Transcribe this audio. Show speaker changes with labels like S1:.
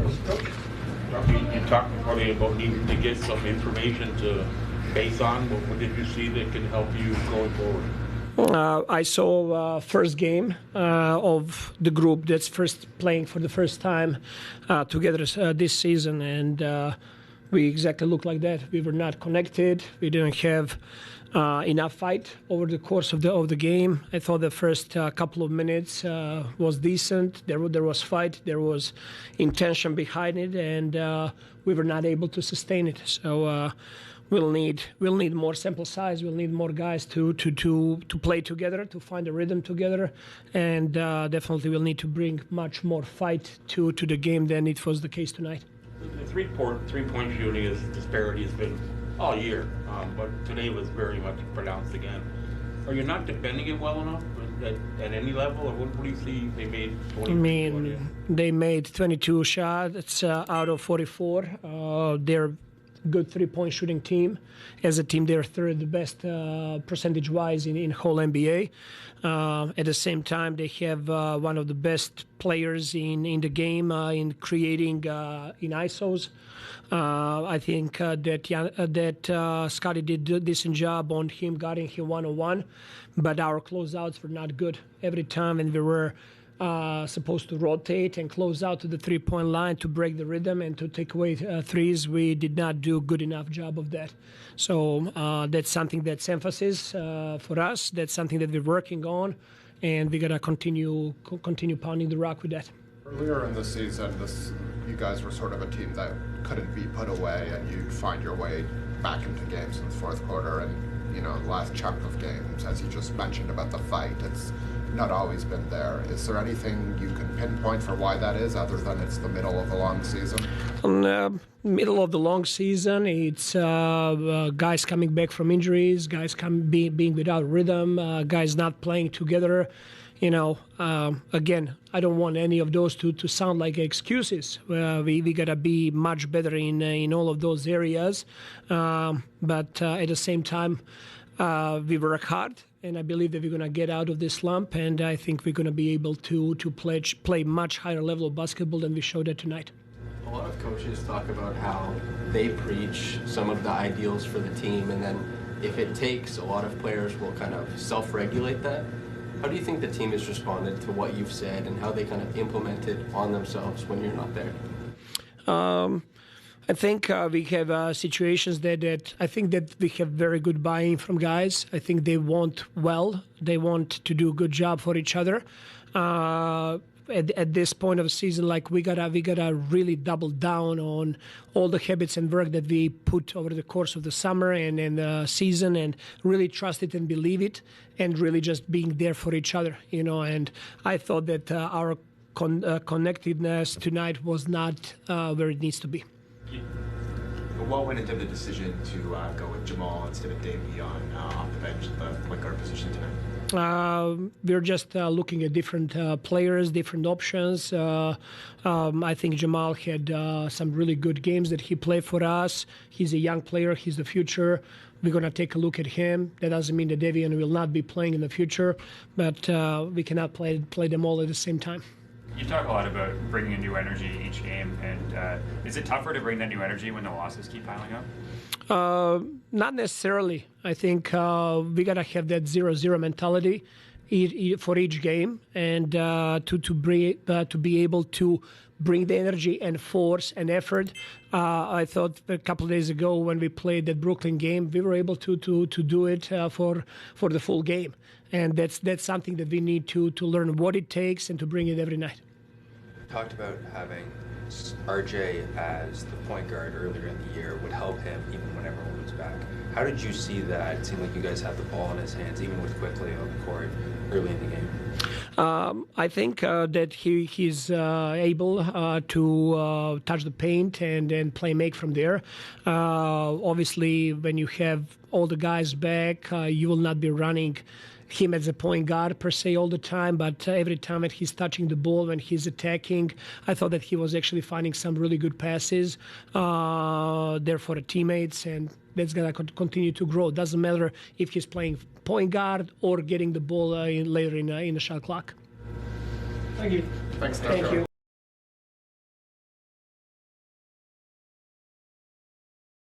S1: You talked probably about needing to get some information to base on. What did you see that can help you going forward?
S2: I saw first game of the group that's first playing for the first time together this season, and we exactly looked like that. We were not connected. We didn't have enough fight over the course of the game. I thought the first couple of minutes was decent. There was fight. There was intention behind it, and we were not able to sustain it. So we'll need more sample size. We'll need more guys to play together, to find a rhythm together, and definitely we'll need to bring much more fight to the game than it was the case tonight.
S1: The three-point shooting disparity has been all year, but today was very much pronounced again. Are you not defending it well enough at any level, or what do you see they made?
S2: They made 22 shots out of 44. They're good three-point shooting team. As a team, they're third best percentage-wise in whole NBA. At the same time, they have one of the best players in the game in creating in ISOs. I think that Scotty did a decent job on him, guarding him one-on-one, but our closeouts were not good. Every time when we were supposed to rotate and close out to the three-point line to break the rhythm and to take away threes, we did not do a good enough job of that. So that's something that's emphasis for us. That's something that we're working on, and we gotta continue pounding the rock with that.
S3: Earlier in the season, you guys were sort of a team that couldn't be put away, and you'd find your way back into games in the fourth quarter. And the last chunk of games, as you just mentioned about the fight, it's not always been there. Is there anything you can pinpoint for why that is, other than it's the middle of a long season?
S2: Middle of the long season, it's guys coming back from injuries, guys being without rhythm, guys not playing together. Again, I don't want any of those to sound like excuses. We gotta be much better in all of those areas, but at the same time, we work hard, and I believe that we're going to get out of this slump, and I think we're going to be able to play much higher level of basketball than we showed it tonight.
S4: A lot of coaches talk about how they preach some of the ideals for the team, and then if it takes, a lot of players will kind of self-regulate that. How do you think the team has responded to what you've said, and how they kind of implement it on themselves when you're not there?
S2: I think we have situations that I think that we have very good buy-in from guys. I think they want well. They want to do a good job for each other. At this point of the season, like we gotta really double down on all the habits and work that we put over the course of the summer and the season, and really trust it and believe it, and really just being there for each other. And I thought that our connectedness tonight was not where it needs to be.
S5: What went into the decision to go with Jamal instead of Davey off the bench at the point guard position tonight?
S2: We're just looking at different players, different options. I think Jamal had some really good games that he played for us. He's a young player. He's the future. We're going to take a look at him. That doesn't mean that Davian will not be playing in the future, but we cannot play them all at the same time.
S6: You talk a lot about bringing a new energy each game, and is it tougher to bring that new energy when the losses keep piling up?
S2: Not necessarily. I think we gotta have that 0-0 mentality for each game, and to be able to bring the energy and force and effort. I thought a couple of days ago when we played that Brooklyn game, we were able to do it for the full game. And that's something that we need to learn what it takes and to bring it every night.
S7: Talked about having RJ as the point guard earlier in the year would help him even when everyone was back. How did you see that? It seemed like you guys had the ball in his hands, even with Quickly on the court early in the game.
S2: I think that he's able to touch the paint and make from there. Obviously, when you have all the guys back, you will not be running him as a point guard per se all the time, but every time that he's touching the ball, when he's attacking, I thought that he was actually finding some really good passes there for the teammates, and that's going to continue to grow. It doesn't matter if he's playing point guard or getting the ball later in the shot clock. Thank you.
S3: Thanks,
S2: Thank you.